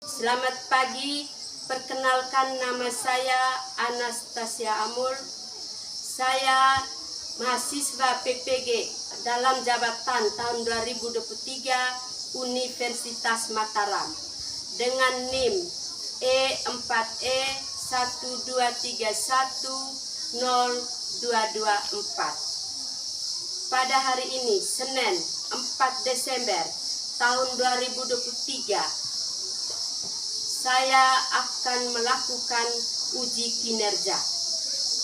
Selamat pagi, perkenalkan nama saya Anastasia Amul. Saya mahasiswa PPG dalam jabatan tahun 2023 Universitas Mataram dengan NIM E4E123102224. Pada hari ini, Senin 4 Desember tahun 2023, saya akan melakukan uji kinerja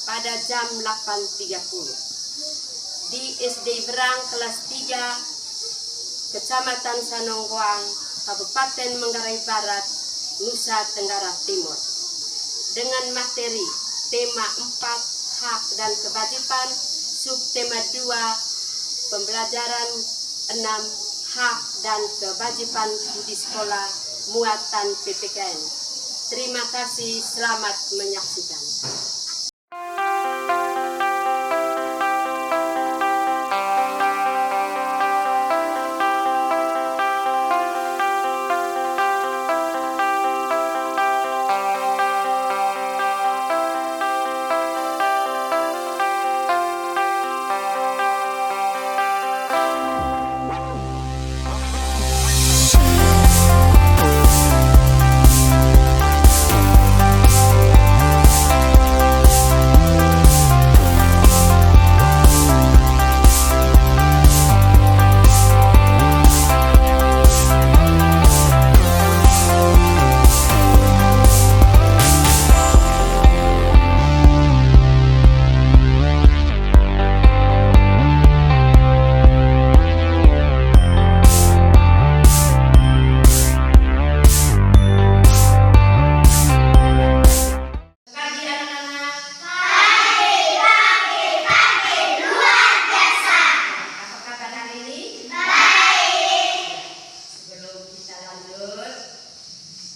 pada jam 8.30 di SD Berang kelas 3, Kecamatan Sanonggoang, Kabupaten Manggarai Barat, Nusa Tenggara Timur, dengan materi tema 4 hak dan kewajiban, subtema 2 pembelajaran 6 hak dan kewajiban di sekolah, muatan PPKN. Terima kasih, selamat menyaksikan.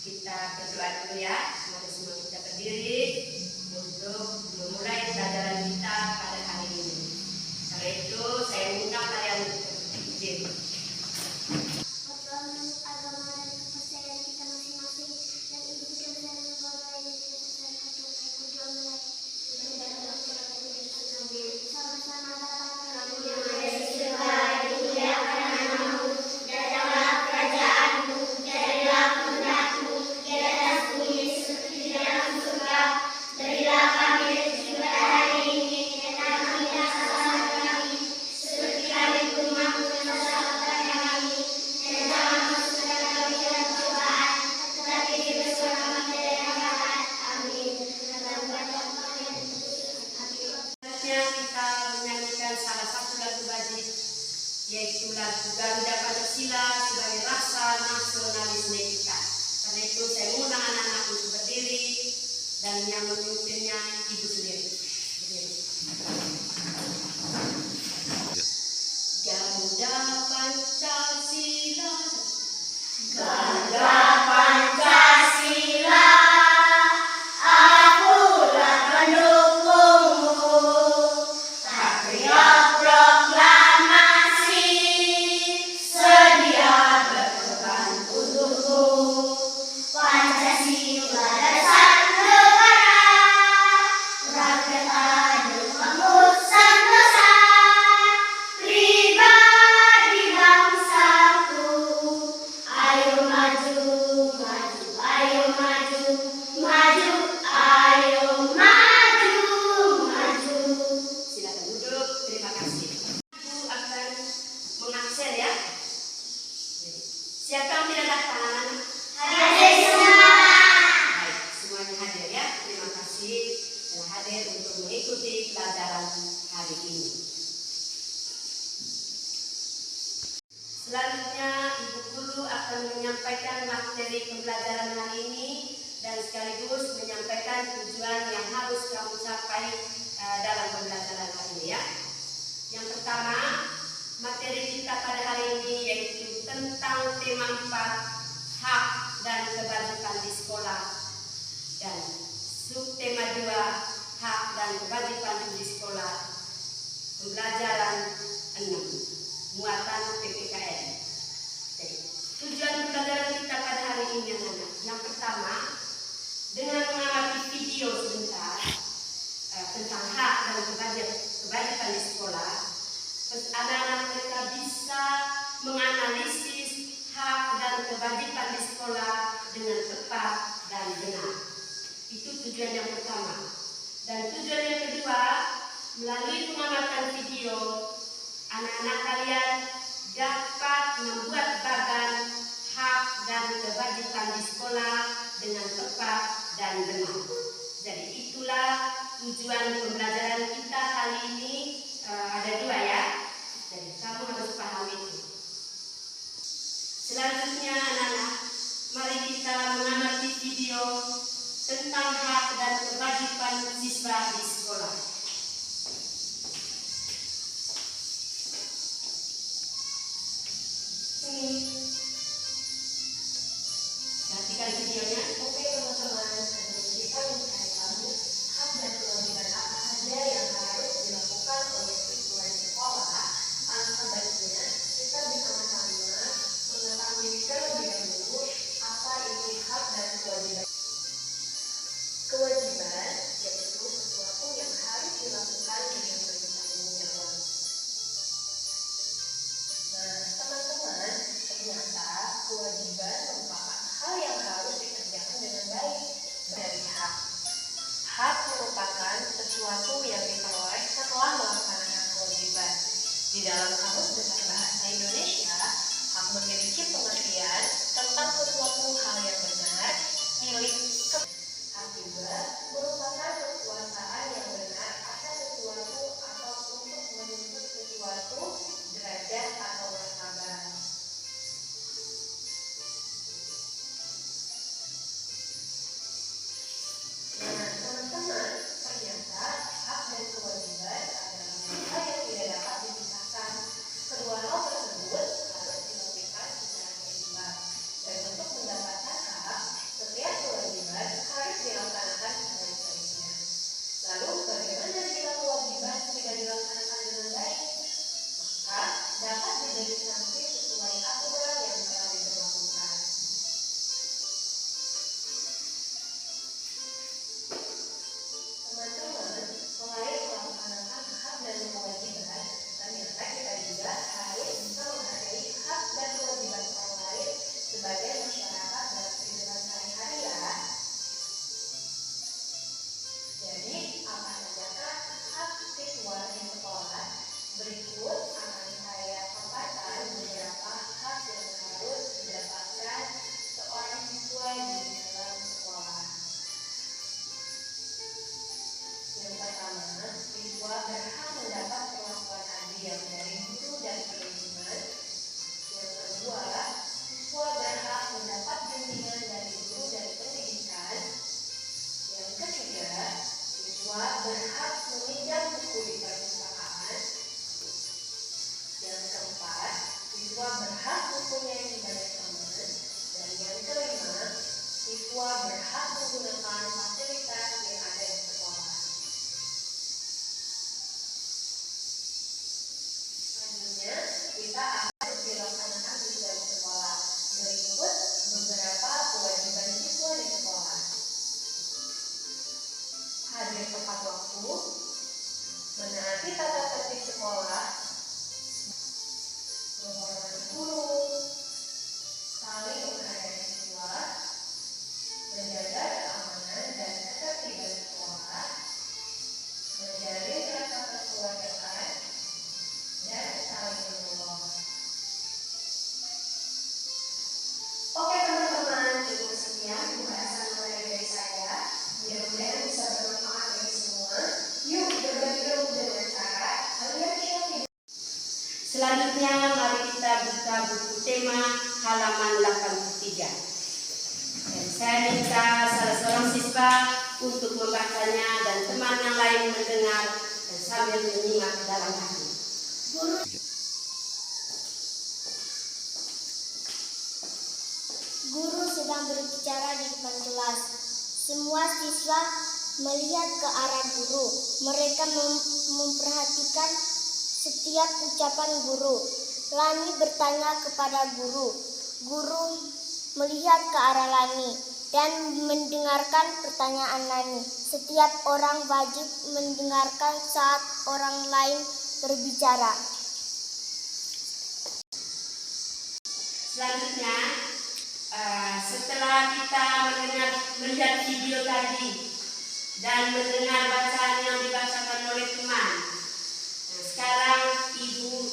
Kita berdoa dulu ya. Mari semua kita berdiri untuk memulai pelajaran kita pada hari ini. Karena itu saya undang kalian untuk berdiri. Agama dan kepercayaan kita masing-masing dan ibu kita benar membawa ini dengan sama-sama Bapa kami yang ada di surga, dimuliakan namamu, datanglah kerajaanmu, jadilah kehendakmu di atas bumi seperti di dalam surga. Berilah kami rezeki pada hari ini, dan ampunilah kesalahan kami, seperti kami pun mengampuni kesalahan kami, dan jangan masukkan kami dalam cobaan, tetapi bebaskan kami dari yang jahat. Amin. Dalam Bapa kami yang Selanjutnya kita menyanyikan salah satu lagu wajib, yaitu lagu Garuda Pancasila sebagai rasa nasionalisme kita. Karena itu saya mengundang anak-anak untuk berdiri dan yang memimpinnya ibu sendiri. Berdiri. Garuda Pancasila, Garuda Pancasila, akulah pendukungmu. Patriot proklamasi, sedia berkorban untukmu. Pancasila dasar negara, rakyat adil memutuskan dosa, pribadi bangsaku. Ayo maju, maju, ayo maju, maju, ayo maju, maju. silakan duduk. Terima kasih. Ibu akan mengaksen ya. Siapa yang tidak datang anak-anak? Hadir semua. Baik, semuanya hadir ya. Terima kasih telah hadir untuk mengikuti pelajaran hari ini. Selanjutnya Ibu Guru akan menyampaikan materi pembelajaran hari ini dan sekaligus menyampaikan tujuan yang harus kamu capai dalam pembelajaran hari ini ya. Yang pertama, materi kita pada hari ini yaitu tentang tema 4 hak dan kewajiban di sekolah, dan subtema 2 hak dan kewajiban di sekolah, pembelajaran 6 muatan PPKN. Jadi, tujuan pembelajaran kita pada hari ini anak-anak Yang pertama, dengan mengamati video sebentar tentang hak dan kewajiban di sekolah, anak-anak mereka bisa menganalisis hak dan kewajiban di sekolah dengan tepat dan benar. Itu tujuan yang pertama. Dan tujuan yang kedua, melalui pengamatan video, anak-anak kalian dapat membuat bagan hak dan kewajiban di sekolah dengan tepat dan benar. Jadi itulah tujuan pembelajaran kita kali ini. Ada dua ya. Jadi kamu harus paham itu. Selanjutnya anak-anak, mari kita mengamati video tentang hak dan kewajiban siswa di sekolah. Nantikan videonya. Oke teman-teman, sebelum kita mencari tahu hak dan kewajiban apa saja yang harus dilakukan oleh siswa di sekolah, alangkah baiknya kita bersama-sama mengetahui terlebih dahulu apa itu hak dan kewajiban. Kewajiban yaitu sesuatu yang harus dilakukan dengan bertanggung jawab. Nah, teman-teman, ternyata kewajiban merupakan hal yang harus dikerjakan dengan baik. Dari hak. Hak merupakan sesuatu yang diperoleh setelah melaksanakan kewajiban. Di dalam Kamus Besar Bahasa Indonesia, hak memiliki pengertian tentang sesuatu hal yang benar, milik. Hak juga merupakan kekuasaan yang benar atas sesuatu atau untuk menuntut sesuatu, derajat atau martabat. Nah, teman-teman, ternyata hak dan kewajiban adalah hal yang tidak dapat dipisahkan. Kedua hal tersebut harus dilakukan secara seimbang. Dan untuk mendapatkan hak, setiap kewajiban harus dilaksanakan secara baiknya. Lalu, bagaimana jika kewajiban tidak dilaksanakan dengan baik? Maka dapat diberi sanksi sesuai aturan yang telah diberlakukan. Teman-teman, selain melaksanakan hak dan kewajiban, ternyata kita juga harus bisa menghargai hak dan kewajiban orang lain sebagai masyarakat dalam kehidupan sehari-hari ya. Jadi, apa sajakah hak siswa di sekolah? Berikut akan saya paparkan beberapa hak yang harus didapatkan seorang siswa di dalam sekolah. Yang pertama, siswa berhak mendapat perlakuan adil dari guru dan lingkungan. Yang kedua, siswa berhak mendapat bimbingan dari guru dan pendidikan. Yang ketiga, siswa berhak meminjam buku di perpustakaan. Yang keempat, siswa berhak mempunyai banyak teman. Dan yang kelima, siswa berhak menggunakan fasilitas yang ada di sekolah. Selanjutnya, kita akan dilaksanakan siswa di sekolah. Berikut beberapa kewajiban siswa di sekolah. Hadir tepat waktu, menaati tata tertib sekolah, menghormati guru, saling menghargai siswa, menjaga keamanan dan ketertiban sekolah, menjalin rasa kekeluargaan, dan saling menolong. Oke teman-teman, cukup sekian pembahasan materi dari saya. Mudah-mudahan bisa bermanfaat bagi semua. Yuk berbagi ilmu dengan cara kalian share video. Selanjutnya mari kita buka buku tema halaman 83. Dan saya minta salah seorang siswa untuk membacanya dan teman yang lain mendengar dan sambil menyimak dalam hati. Guru sedang berbicara di depan kelas. Semua siswa melihat ke arah guru. Mereka memperhatikan setiap ucapan guru. Lani bertanya kepada guru. Guru melihat ke arah Lani. dan mendengarkan pertanyaan lain. Setiap orang wajib mendengarkan saat orang lain berbicara. Selanjutnya, setelah kita melihat video tadi dan mendengar bacaan yang dibacakan oleh teman, sekarang ibu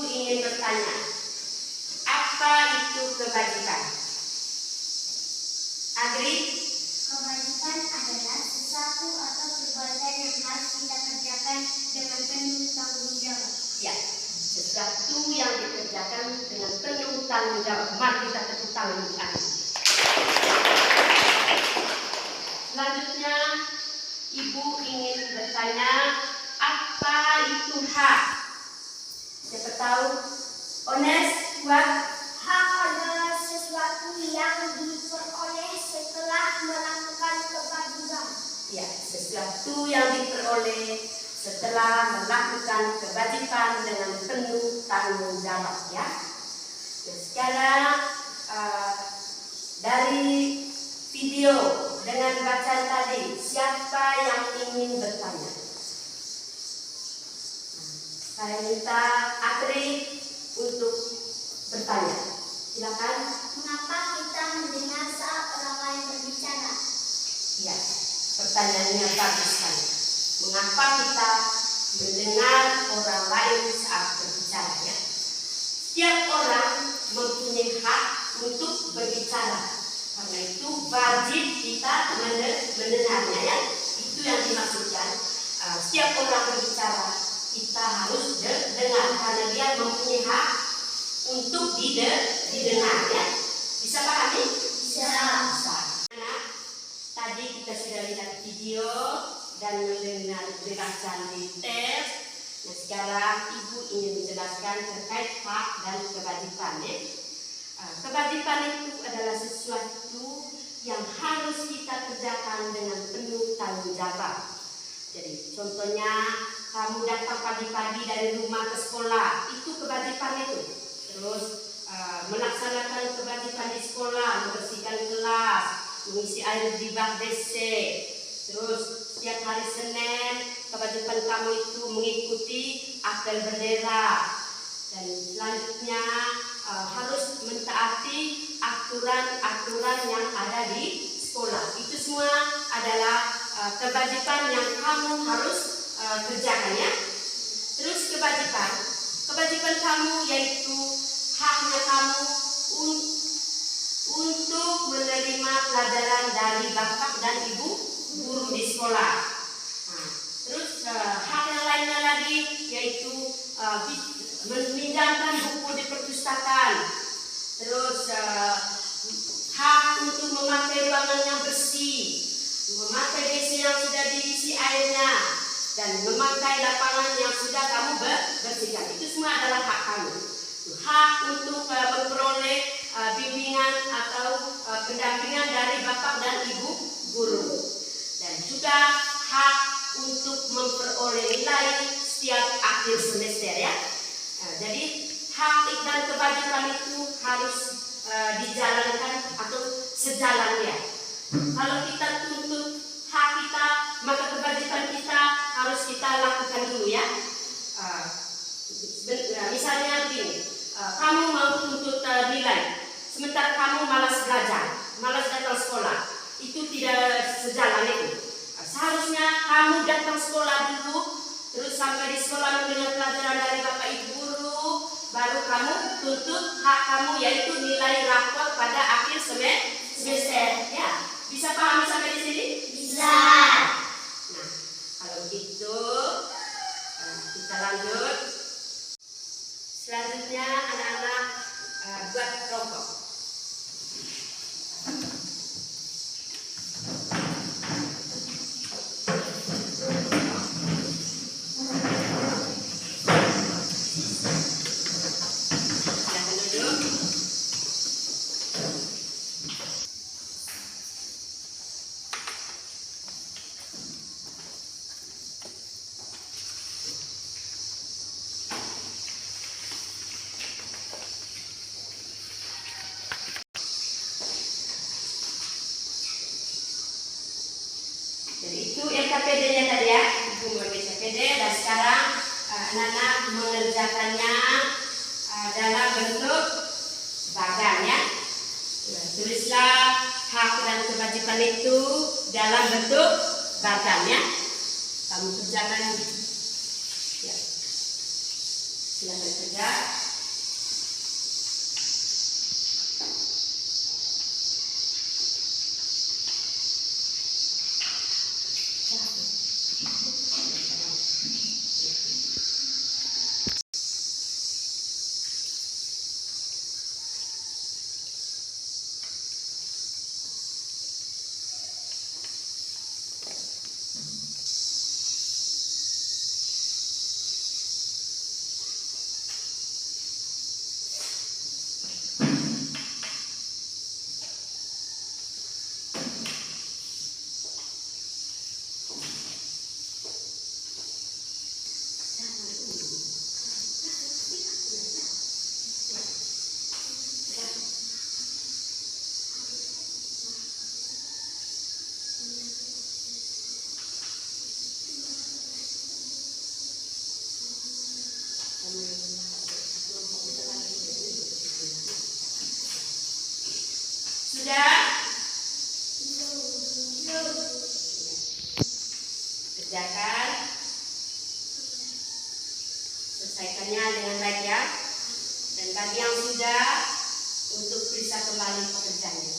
ingin bertanya, apa itu kebajikan? Agri? Kewajiban adalah sesuatu atau perbuatan yang harus kita kerjakan dengan penuh tanggung jawab. Ya, sesuatu yang dikerjakan dengan penuh tanggung jawab. Mari kita tepuk tangan untuk Agri. Selanjutnya, ibu ingin bertanya, apa itu hak? Siapa tahu? Ones, kuat? Hak adalah sesuatu yang diperoleh setelah melakukan kewajiban. Ya, sesuatu yang diperoleh setelah melakukan kewajiban dengan penuh tanggung jawab, ya. Nah, sekarang dari video dengan bacaan tadi, siapa yang ingin bertanya? Saya minta Agri untuk bertanya. Silakan. Mengapa kita mendengar saat orang lain berbicara? Ya, pertanyaannya bagus sekali. Mengapa kita mendengar orang lain saat berbicara, ya? Setiap orang mempunyai hak untuk berbicara. Karena itu wajib kita mendengarnya, ya. Itu yang dimaksudkan. Setiap orang berbicara, kita harus dengar karena dia mempunyai hak untuk didengar, ya. Bisa pahami? Bisa. Nah, tadi kita sudah lihat video dan mendengar penjelasan di tes. Nah, sekarang ibu ingin menjelaskan terkait hak dan kewajiban, ya. Kewajiban itu adalah sesuatu yang harus kita kerjakan dengan penuh tanggung jawab. Jadi contohnya kamu datang pagi-pagi dari rumah ke sekolah, itu kewajiban itu. Terus melaksanakan kewajiban di sekolah, membersihkan kelas, mengisi air di bak WC. Terus setiap hari Senin kewajiban kamu itu mengikuti apel bendera. Dan selanjutnya harus mentaati aturan-aturan yang ada di sekolah. Itu semua adalah kewajiban yang kamu harus kerjakan, ya. Terus kewajiban kamu yaitu haknya kamu untuk menerima pelajaran dari bapak dan ibu guru di sekolah. Nah, terus hak yang lainnya lagi yaitu meminjamkan buku di perpustakaan. Terus hak untuk memakai ruangan yang bersih, memakai WC yang sudah diisi airnya, dan memakai lapangan yang sudah kamu bersihkan. Itu semua adalah hak kamu. Hak untuk memperoleh bimbingan atau pendampingan dari bapak dan ibu guru. Dan juga hak untuk memperoleh nilai setiap akhir semester, ya. Jadi hak dan kewajiban itu harus dijalankan atau sejalan, ya. Kalau kita tuntut hak kita, maka kewajiban kita harus kita lakukan dulu, ya. Misalnya begini, kamu mau tuntut nilai, sementara kamu malas belajar, malas datang sekolah, itu tidak sejalan itu. Seharusnya kamu datang sekolah dulu, terus sampai di sekolah mendengar pelajaran dari bapak ibu guru, baru kamu tuntut hak kamu yaitu nilai rapor pada akhir semester, ya. Bisa pahami sampai di sini? Bisa. Nah, kalau gitu kita lanjut. Selanjutnya anak-anak buat kelompok. Silakan duduk. anak-anak mengerjakannya dalam bentuk bagan ya. Tulislah hak dan kewajiban itu dalam bentuk bagan ya. Kamu kerjakan ya. Silakan kerja. Sudah? Kerjakan. Selesaikannya dengan baik ya. Dan bagi yang sudah, untuk periksa kembali pekerjaannya.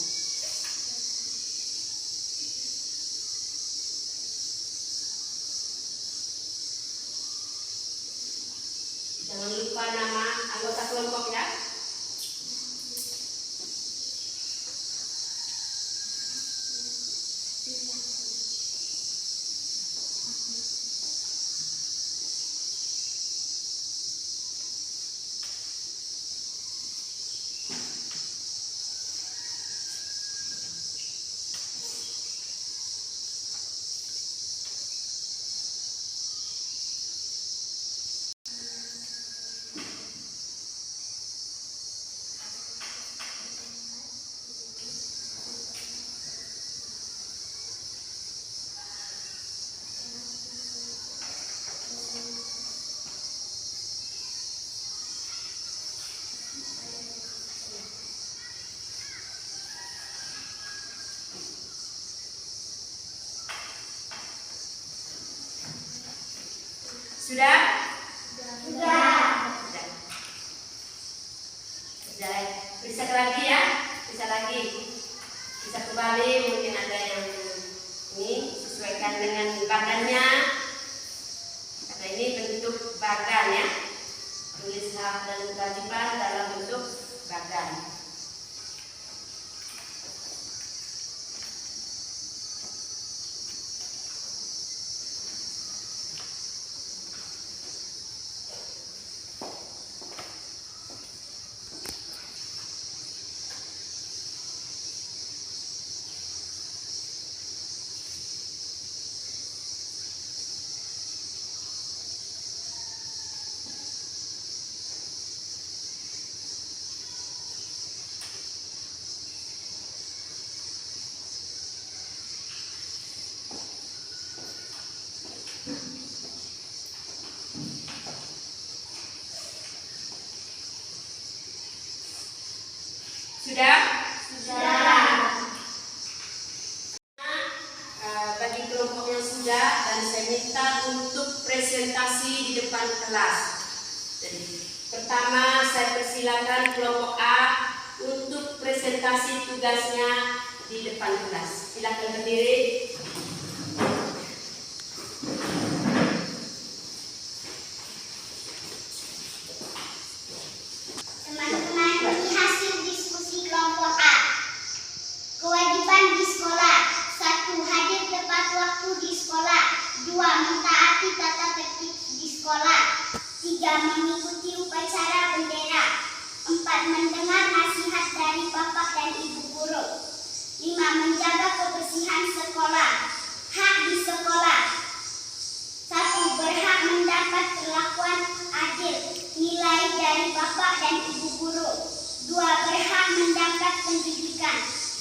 Jangan lupa nama anggota kelompok ya. Sudah? Sudah. Sudah. Periksa lagi ya. Periksa lagi. Bisa kembali, mungkin ada yang ini sesuaikan dengan bagannya. Karena ini bentuk bagan ya. Tulis hak dan kewajiban dalam bentuk bagan. Sudah? Sudah. Bagi kelompok yang sudah, dan saya minta untuk presentasi di depan kelas. Jadi, pertama saya persilakan kelompok A untuk presentasi tugasnya di depan kelas. Silakan berdiri. Teman-teman, ini hasil diskusi kelompok A. Kewajiban di sekolah. 1. Hadir tepat waktu di sekolah. 2. Mentaati tata tertib di sekolah. 3. Mengikuti upacara bendera. 4. Mendengar nasihat dari bapak dan ibu guru. 5. Menjaga kebersihan sekolah. Hak di sekolah. 1. Berhak mendapat perlakuan adil, nilai dari bapak dan ibu guru. 2. Berhak mendapat pendidikan.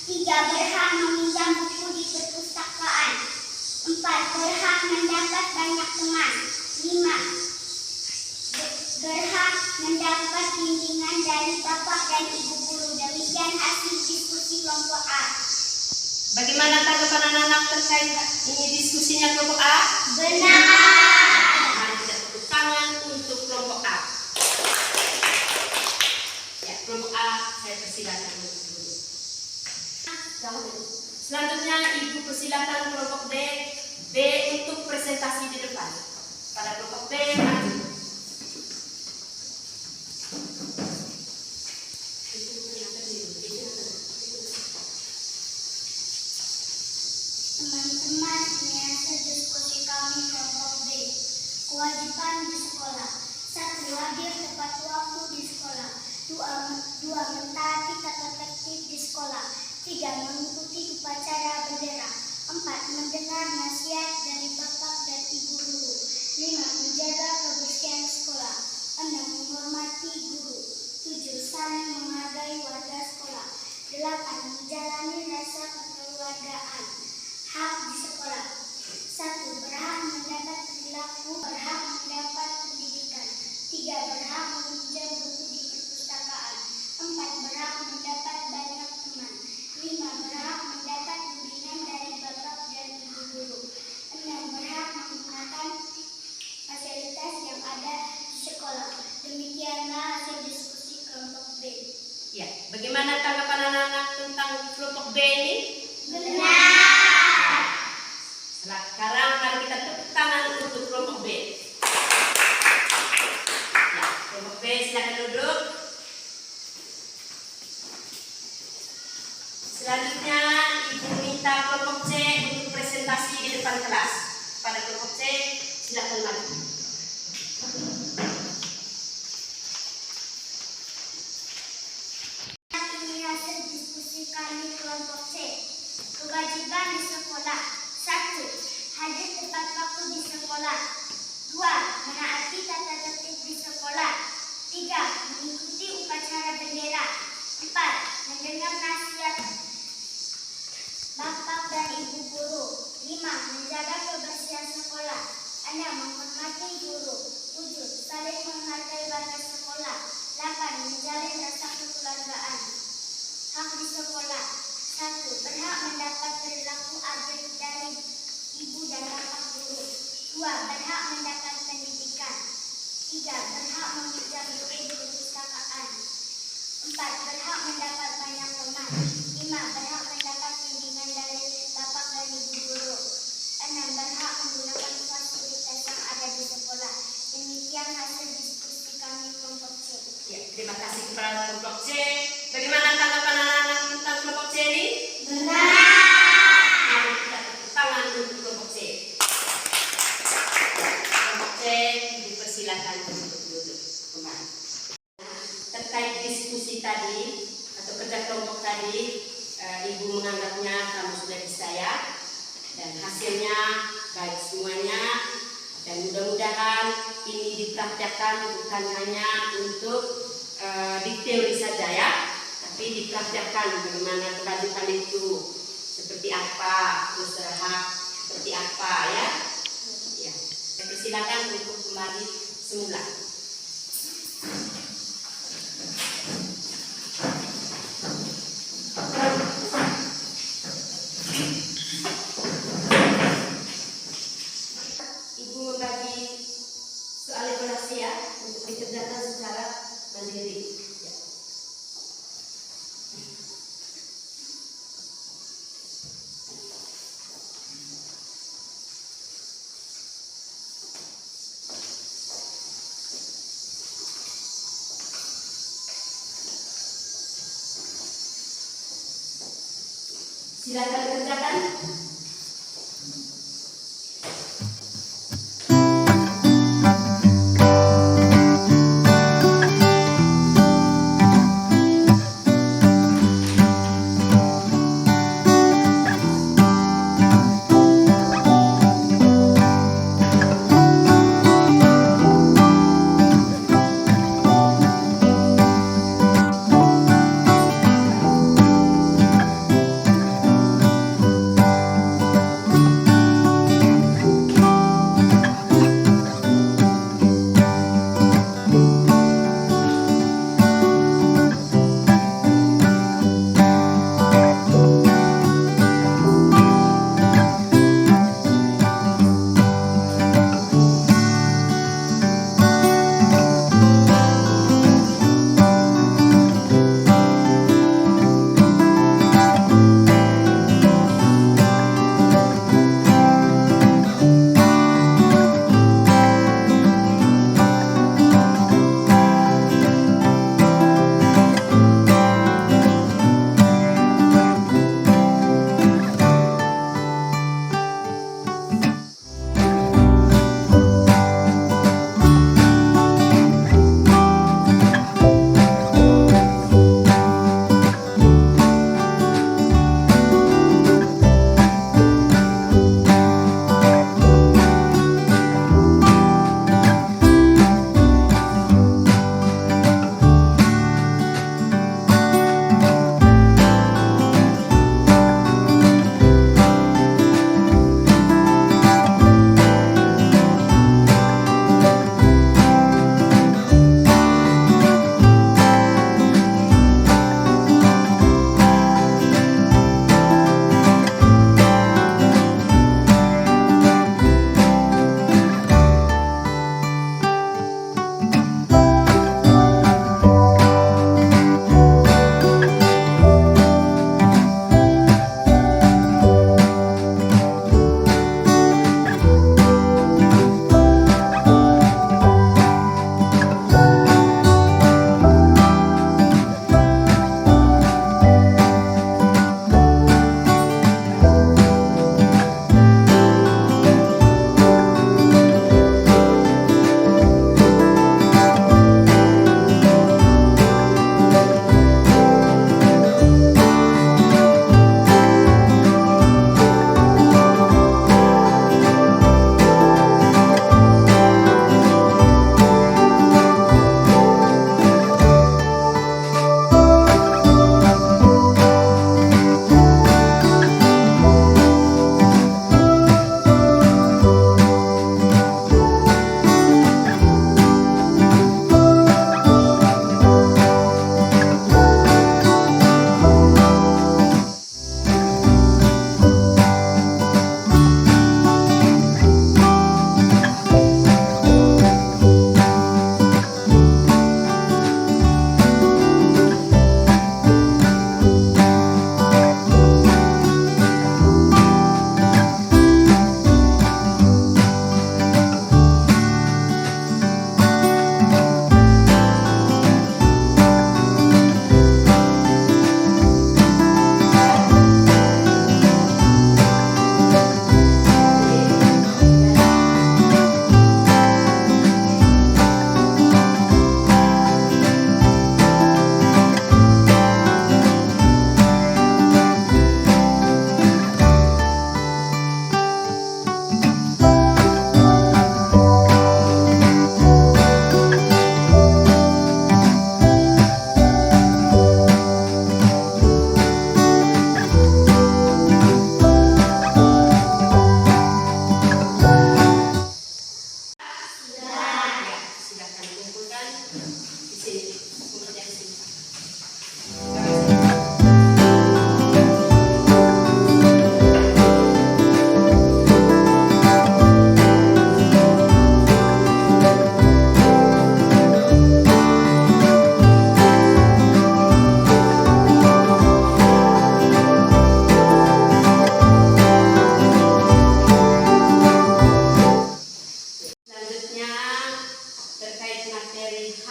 3. Berhak meminjam buku di perpustakaan. 4. Berhak mendapat banyak teman. 5. mendapat bimbingan dari Bapak dan Ibu guru. Demikian hasil diskusi kelompok A. Bagaimana tanggapan anak-anak terkait ini diskusinya kelompok A? Benar. Mari kita tepuk tangan untuk kelompok A. Ya, kelompok A saya persilakan untuk duduk. Selanjutnya Ibu persilakan kelompok B untuk presentasi di depan. Pada kelompok B maju. Teman-teman, ini hasil diskusi kami kelompok B. Kewajiban di sekolah. 1. Hadir tepat waktu di sekolah. 2. Mentaati tata tertib di sekolah. 3. Mengikuti upacara bendera. 4. Mendengar nasihat dari Bapak dan Ibu guru. 5. Menjaga kebersihan sekolah. 6. Menghormati guru. 7. Saling menghargai warga sekolah. 8. Menjalani rasa kekeluargaan. Hak di sekolah. 1. Berhak mendapat perilaku, berhak mendapat pendidikan. 3. Berhak meminjam buku di perpustakaan. 4. Berhak mendapat banyak teman. 5. Berhak mendapat bimbingan dari Bapak dan Ibu guru. 6. Berhak menggunakan fasilitas yang ada di sekolah. Demikianlah hasil diskusi kelompok B. Ya, bagaimana tanggapan anak-anak tentang kelompok B ini? Benar. Sekarang mari kita tepuk tangan untuk kelompok B. Ya, kelompok B silakan duduk. Selanjutnya Ibu minta kelompok C untuk presentasi di depan kelas. Pada kelompok C silakan maju. Ini hasil diskusi kami kelompok C. Kewajiban di sekolah. 1. Hadir tepat waktu di sekolah. 2. Menaati tata tertib di sekolah. 3. Mengikuti upacara bendera. 4. Mendengar nasihat Bapak dan Ibu guru. 5. Menjaga kebersihan sekolah. 6. Menghormati guru. 7. Saling menghargai warga sekolah. 8. Menjalin rasa kekeluargaan. Hak di sekolah. 1. Berhak mendapat perilaku adil dari ibu dan bapak guru. 2. Berhak mendapat pendidikan. 3. Berhak meminjam buku di perpustakaan. 4. Berhak mendapat banyak teman. 5. Berhak mendapat bimbingan dari bapak dan ibu guru. 6. Berhak menggunakan fasilitas yang ada di sekolah. Demikian hasil diskusi kami kelompok C. Ya, terima kasih kepada kelompok C. Bagaimana tanggapan anak-anak tentang kelompok C ini? Benar. Mari kita tepuk tangan untuk kelompok C. Kelompok C dipersilakan untuk duduk kembali. Terkait diskusi tadi atau kerja kelompok tadi, Ibu menganggapnya kamu sudah bisa ya, dan hasilnya baik semuanya. Dan mudah-mudahan ini dipraktekkan bukan hanya untuk di teori saja ya, tapi dipraktekkan bagaimana kewajiban itu seperti apa, terus hak seperti apa ya. Ya, silakan untuk kembali semula. Ibu membagi soal evaluasi ya untuk dikerjakan secara mandiri. Ya. Silakan kerjakan.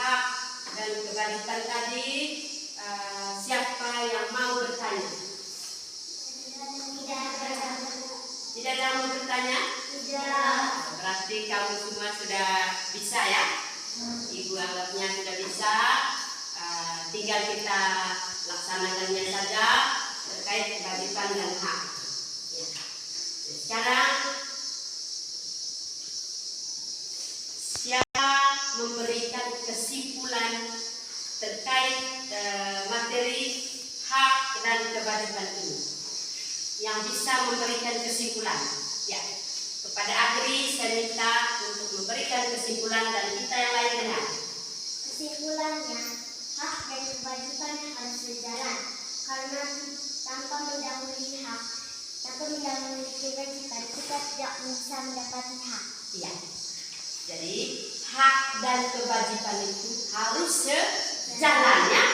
hak dan kewajiban tadi, siapa yang mau bertanya? Tidak ada yang mau bertanya? Tidak. Berarti kamu semua sudah bisa ya? Ibu anggapnya sudah bisa. Tinggal kita laksanakannya saja terkait kewajiban dan hak. Ya. Sekarang siapa memberikan kesimpulan terkait materi hak dan kewajiban ini? Yang bisa memberikan kesimpulan, ya. Kepada Agri saya minta untuk memberikan kesimpulan dan kita yang lain dengar. Kesimpulannya, hak dan kewajiban harus sejalan karena tanpa mendahului hak, tanpa mendahului kewajiban, kita tidak bisa mendapati hak. Iya. Jadi hak dan kewajiban itu harus sejalan ya.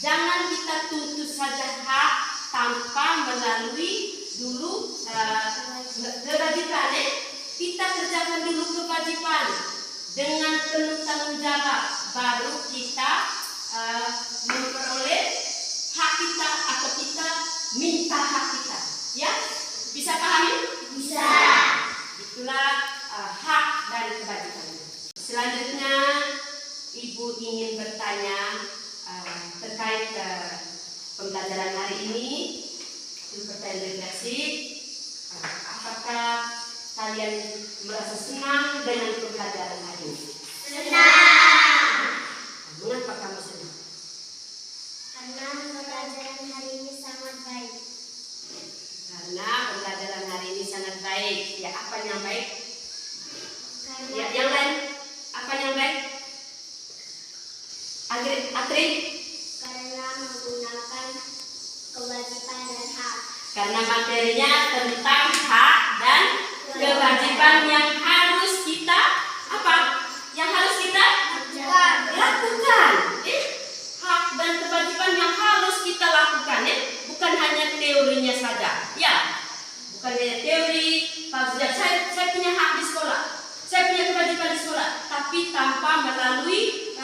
Jangan kita tuntut saja hak tanpa melalui dulu kewajiban. Kita kerjakan dulu kewajiban dengan penuh tanggung jawab, baru kita memperoleh hak kita atau kita minta hak kita. Ya, bisa pahami? Bisa. Itulah hak dan kewajiban. Selanjutnya, Ibu ingin bertanya terkait pembelajaran hari ini. Pertanyaan redaksi, apakah kalian merasa senang dengan pembelajaran hari ini? Senang. Mengapa kamu senang? Karena pembelajaran hari ini sangat baik. Karena pembelajaran hari ini sangat baik. Ya, apa yang baik? Karena Ya, yang lain, apa yang baik? Atri? karena menggunakan kewajiban dan hak. Karena materinya tentang hak dan kewajiban yang harus kita apa? Yang harus kita lakukan. Hak dan kewajiban yang harus kita lakukan, bukan hanya teorinya saja. Ya, bukan hanya teori. Saya punya hak di sekolah, saya punya kewajiban di sekolah, tapi tanpa melalui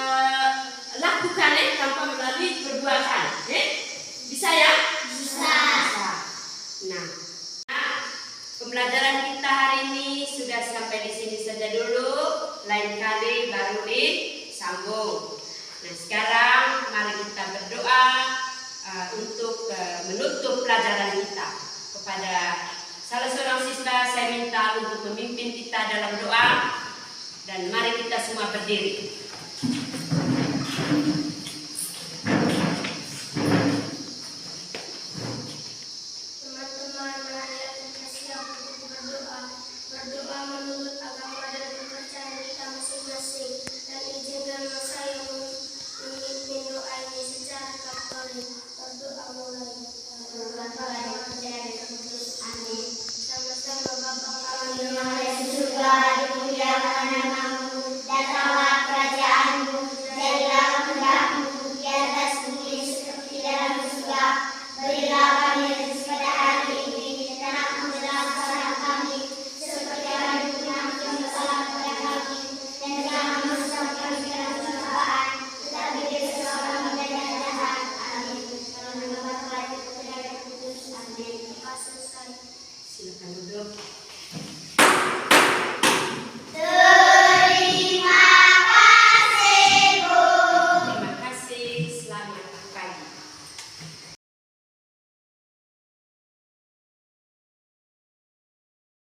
lakukan, tanpa melalui perbuatan. Bisa ya? Bisa. Nah, pembelajaran kita hari ini sudah sampai di sini saja dulu. Lain kali baru disambung. Nah, sekarang mari kita berdoa untuk menutup pelajaran kita. Kepada salah seorang siswa saya minta untuk memimpin kita dalam doa. Dan mari kita semua berdiri.